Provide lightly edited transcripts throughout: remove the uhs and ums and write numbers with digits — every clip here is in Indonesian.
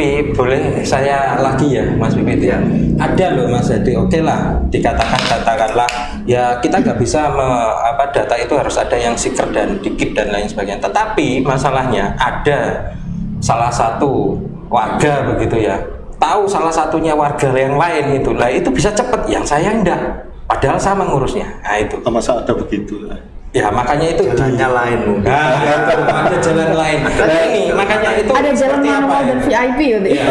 Tapi boleh saya lagi ya Mas Pipit ya. Ada loh Mas Hadi, oke lah katakanlah ya kita nggak bisa data itu harus ada yang secret dan dikit dan lain sebagainya. Tetapi masalahnya ada salah satu warga begitu ya, tahu salah satunya warga yang lain itu, lah itu bisa cepet, yang saya enggak. Padahal sama ngurusnya. Nah itu. Masa ada begitu? Ya makanya itu jalannya lain mungkin. Ada jalan lain. Nah ini makanya itu ada jalan manual dan VIP gitu. Ya,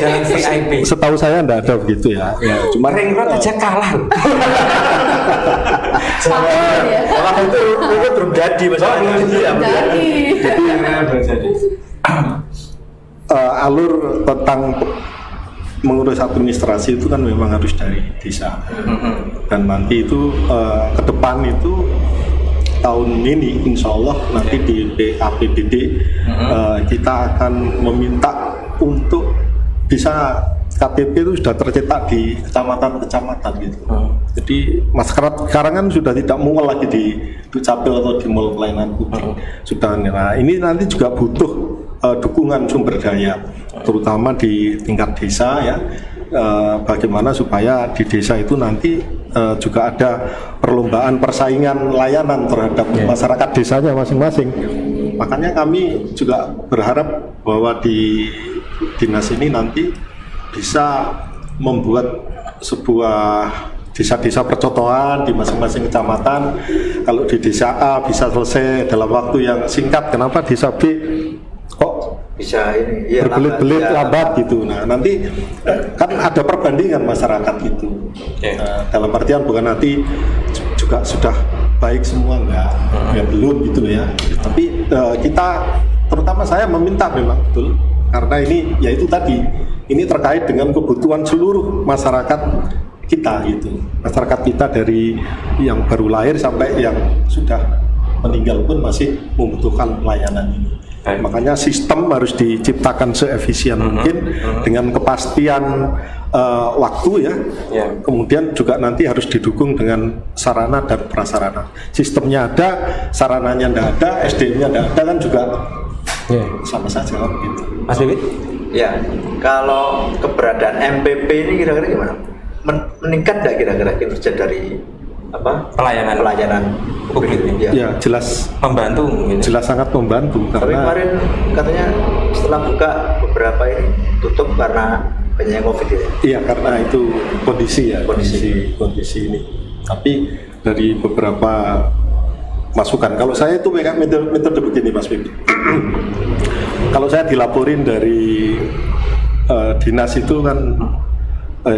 jalan VIP. Setahu saya enggak ada begitu ya. Ya cuma ring road aja kalah. Orang itu belum jadi masalahnya. Jadi. Alur tentang mengurus administrasi itu kan memang harus dari desa. Dan nanti itu ke depan itu tahun ini insya Allah nanti di APBD kita akan meminta untuk bisa KTP itu sudah tercetak di kecamatan-kecamatan gitu. Jadi masyarakat sekarang kan sudah tidak mual lagi di Dukcapil atau di mall pelayanan publik. Sudah. Nah ini nanti juga butuh dukungan sumber daya, terutama di tingkat desa ya. Bagaimana supaya di desa itu nanti juga ada perlombaan persaingan layanan terhadap masyarakat desanya masing-masing. Makanya kami juga berharap bahwa di dinas ini nanti bisa membuat sebuah desa-desa percontohan di masing-masing kecamatan. Kalau di desa A bisa selesai dalam waktu yang singkat, kenapa desa B kok bisa ini ya, berbelit-belit lambat gitu. Nah nanti kan ada perbandingan masyarakat gitu. Dalam artian bukan nanti juga sudah baik semua enggak, ya belum gitu ya. Tapi kita terutama saya meminta memang betul karena ini yaitu tadi ini terkait dengan kebutuhan seluruh masyarakat kita gitu. Masyarakat kita dari yang baru lahir sampai yang sudah meninggal pun masih membutuhkan pelayanan ini. Makanya sistem harus diciptakan seefisien mungkin dengan kepastian waktu ya. Kemudian juga nanti harus didukung dengan sarana dan prasarana. Sistemnya ada, sarananya tidak ada, SDM-nya tidak ada kan juga sama saja kan gitu. Mas Bibit? Ya, kalau keberadaan MPP ini kira-kira gimana? Meningkat nggak kira-kira kinerja dari pelayanan publik ini? Ya jelas membantu mungkin. Jelas sangat membantu. Tapi kemarin katanya setelah buka beberapa ini tutup karena banyak COVID ya? Iya, karena itu kondisi ini. Tapi dari beberapa masukan, kalau saya itu metode begini Mas Bibi. Kalau saya dilaporin dari dinas itu kan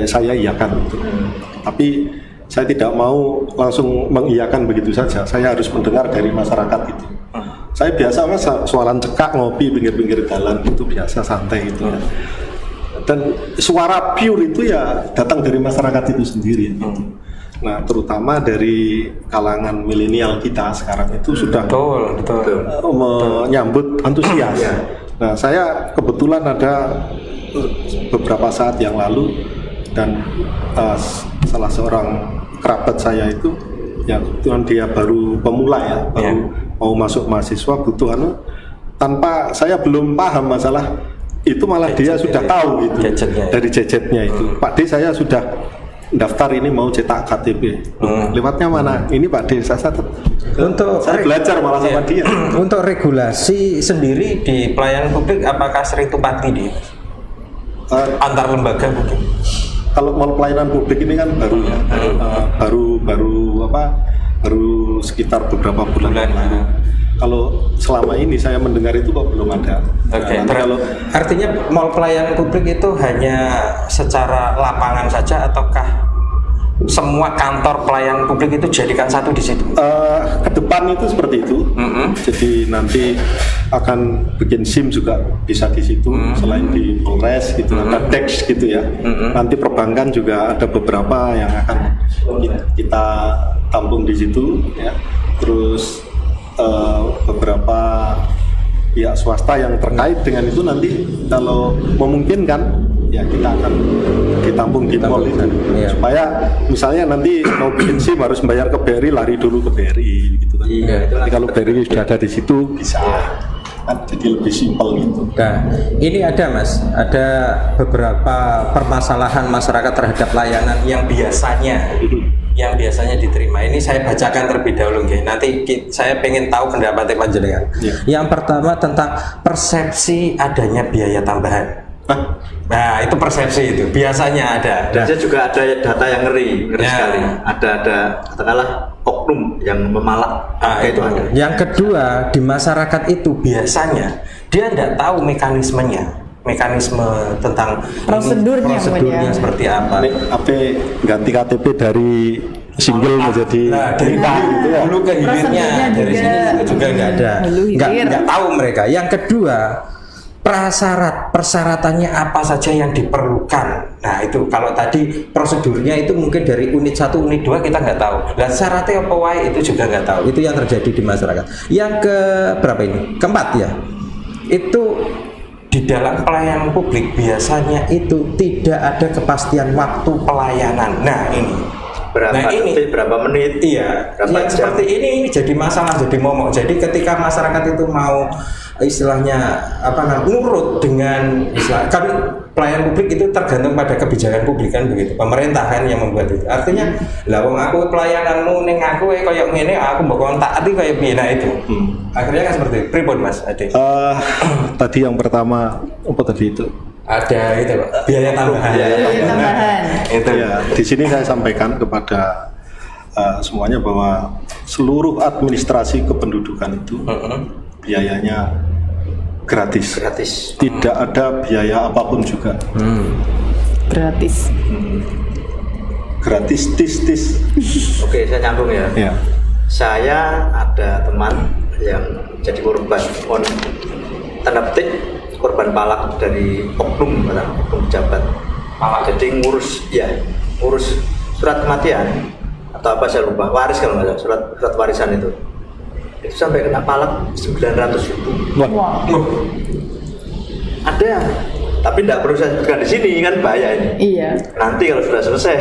saya iyakan gitu. Tapi saya tidak mau langsung mengiyakan begitu saja. Saya harus mendengar dari masyarakat itu. Saya biasa mas suaran cekak ngopi pinggir-pinggir jalan itu biasa santai gitu ya. Dan suara pure itu ya datang dari masyarakat itu sendiri. Gitu. Nah terutama dari kalangan milenial kita sekarang itu sudah menyambut antusias. Nah saya kebetulan ada beberapa saat yang lalu dan salah seorang kerabat saya itu ya kebetulan dia baru pemula ya, baru mau masuk mahasiswa butuh tanpa saya belum paham masalah itu malah dia sudah tahu gitu dari jejetnya itu. Pak D saya sudah daftar ini mau cetak KTP. Lewatnya mana? Ini Pak D saya saya belajar malah sama dia. Untuk regulasi sendiri di pelayanan publik apakah sering tumpang tindih? Antar lembaga mungkin. Kalau mal pelayanan publik ini kan baru ya, baru sekitar beberapa bulan lalu. Kalau selama ini saya mendengar itu kok belum ada. Kalau artinya mal pelayanan publik itu hanya secara lapangan saja ataukah semua kantor pelayanan publik itu jadikan satu di situ? Ke depan itu seperti itu. Jadi nanti akan bikin SIM juga bisa di situ selain di Polres gitu, ada Dex gitu ya. Nanti perbankan juga ada beberapa yang akan kita tampung di situ ya. Terus beberapa pihak swasta yang terkait dengan itu nanti kalau memungkinkan ya kita akan ditampung di mall di sana. Supaya misalnya nanti mau bikin SIM harus bayar ke BRI, lari dulu ke BRI gitu kan. Jadi kalau BRI sudah ada di situ bisa. jadi lebih simpel gitu. Nah, ini ada Mas, ada beberapa permasalahan masyarakat terhadap layanan yang biasanya diterima. Ini saya bacakan terlebih dahulu, nggih. Nanti saya pengen tahu pendapat panjenengan. Yang pertama tentang persepsi adanya biaya tambahan. Nah, itu persepsi itu biasanya ada. Dan saya juga ada data yang ngeri sekali. Ada katakanlah oknum yang memalak. Itu ada. Yang kedua, di masyarakat itu biasanya dia tidak tahu mekanisme tentang prosedurnya seperti apa. Ganti KTP dari single menjadi dari gitu ya. Dulu ke hilirnya dari sini juga nggak ada. Nggak tahu mereka. Yang kedua, persyaratannya apa saja yang diperlukan. Nah itu kalau tadi prosedurnya itu mungkin dari unit 1, unit 2 kita nggak tahu. Dan syaratnya apa wae itu juga nggak tahu. Itu yang terjadi di masyarakat. Yang ke berapa ini? Keempat ya. Itu di dalam pelayanan publik biasanya itu tidak ada kepastian waktu pelayanan. Nah ini berapa menit? Iya. Yang seperti ini jadi masalah, jadi momok. Jadi ketika masyarakat itu mau istilahnya nurut dengan istilah, kan pelayanan publik itu tergantung pada kebijakan publik kan begitu, pemerintah kan yang membuat itu. Artinya lah wong aku pelayananmu ning aku kayak ngene aku mbok taati kayak piye. Nah itu akhirnya kan seperti itu. Pripun Mas Ade? Tadi yang pertama apa tadi itu? Ada itu Pak, biaya tambahan. Itu ya, di sini saya sampaikan kepada semuanya bahwa seluruh administrasi kependudukan itu biayanya gratis. Tidak ada biaya apapun juga. Gratis. Gratis tis. Oke, saya nyambung ya. Saya ada teman yang jadi korban tanda petik korban palak dari oknum pejabat. Jadi ngurus surat kematian atau apa saya lupa, waris kalau nggak salah, surat warisan itu sampai kena palak 900.000. Wow. Ada, tapi tidak perlu saya sebutkan di sini kan bahaya ini. Iya. Nanti kalau sudah selesai,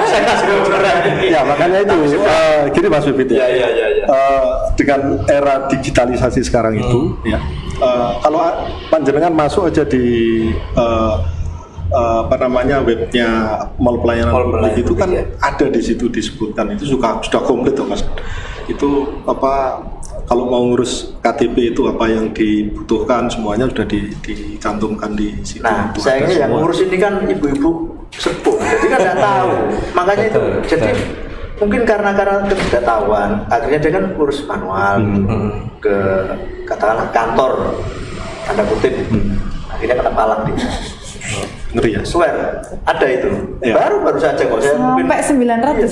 saya kasih bocoran. Ya makanya itu gini Mas Bibit ya. Dengan era digitalisasi sekarang itu, kalau panjenengan masuk aja di webnya Mall Pelayanan Publik itu kan ada di situ disebutkan, itu sudah komplit tuh Mas. Itu kalau mau ngurus KTP itu apa yang dibutuhkan semuanya sudah dicantumkan di situ. Nah, sayangnya yang ngurus ini kan ibu-ibu sepuh, jadi kan tidak tahu. Makanya itu, jadi mungkin karena ketidaktahuan, akhirnya dia kan urus manual ke katakanlah kantor tanda kutip, akhirnya kena palak dia. Ngeri ya? Swear, ada itu. Baru saja kok saya sampai 900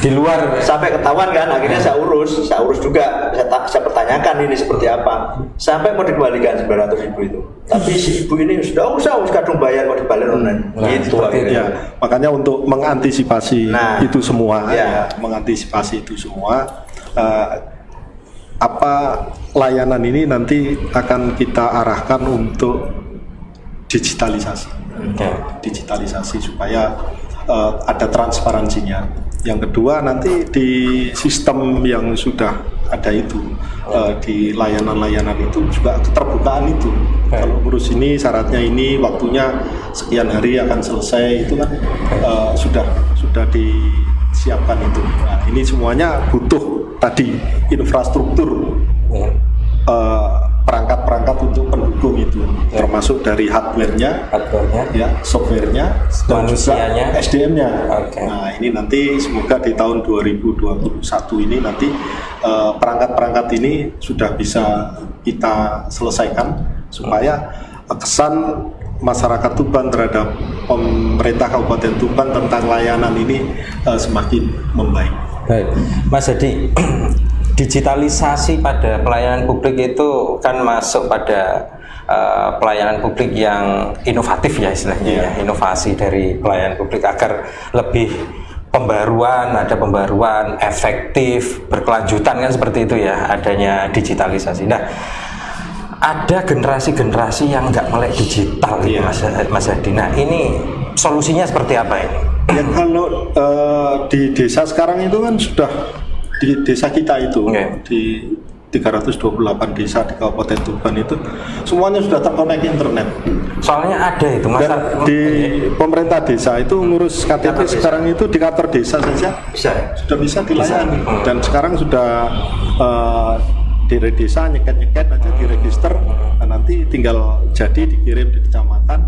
di luar sampai ketahuan kan, akhirnya saya urus juga, saya pertanyakan ini seperti apa, sampai mau dikembalikan 900.000 itu. Tapi si ibu ini sudah kadung bayar kok dibalik online. Itu akhirnya. Makanya untuk mengantisipasi itu semua, layanan ini nanti akan kita arahkan untuk digitalisasi supaya ada transparansinya. Yang kedua nanti di sistem yang sudah ada itu di layanan-layanan itu juga keterbukaan itu. Kalau urus ini syaratnya ini waktunya sekian hari akan selesai itu kan sudah disiapkan itu. Nah, ini semuanya butuh tadi infrastruktur. Perangkat-perangkat untuk pendukung itu, termasuk dari hardware-nya, software-nya, dan manusianya, juga SDM-nya. Nah ini nanti semoga di tahun 2021 ini nanti perangkat-perangkat ini sudah bisa kita selesaikan supaya kesan masyarakat Tuban terhadap pemerintah Kabupaten Tuban tentang layanan ini semakin membaik. Baik, Mas Hadi. Digitalisasi pada pelayanan publik itu kan masuk pada pelayanan publik yang inovatif ya istilahnya, inovasi dari pelayanan publik agar lebih ada pembaruan efektif, berkelanjutan kan seperti itu ya adanya digitalisasi. Nah, ada generasi-generasi yang nggak melek digital gitu, Mas Hadi. Nah, ini solusinya seperti apa ini? Ya kalau di desa sekarang itu kan sudah di desa kita itu di 328 desa di Kabupaten Tuban itu semuanya sudah terkonek internet. Soalnya ada itu Dan di pemerintah desa itu ngurus KTP sekarang itu di kantor desa saja sudah bisa dilayani. Dan sekarang sudah di desa nyeket aja diregister. Nah, nanti tinggal jadi dikirim di kecamatan.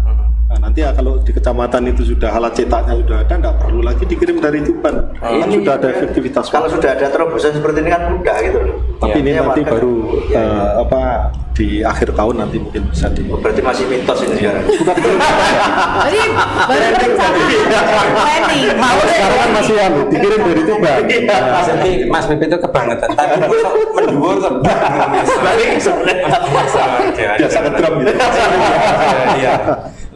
Nah, nanti ya kalau di kecamatan itu sudah alat cetaknya sudah ada, nggak perlu lagi dikirim dari Tuban. Kan sudah ada efektivitas. Kalau sudah ada terobosan seperti ini kan mudah gitu loh. Tapi ini Ya, nanti warga- baru ya. di akhir tahun nanti mungkin bisa di. Berarti masih mitos ini sekarang. Jadi baru rencana planning. Sekarang kan masih dikirim dari Tuban. Jadi Mas Pipi itu kebangetan. Tadi masuk mendua sebab Balik sebenarnya. Biasa ngedrum gitu. Iya.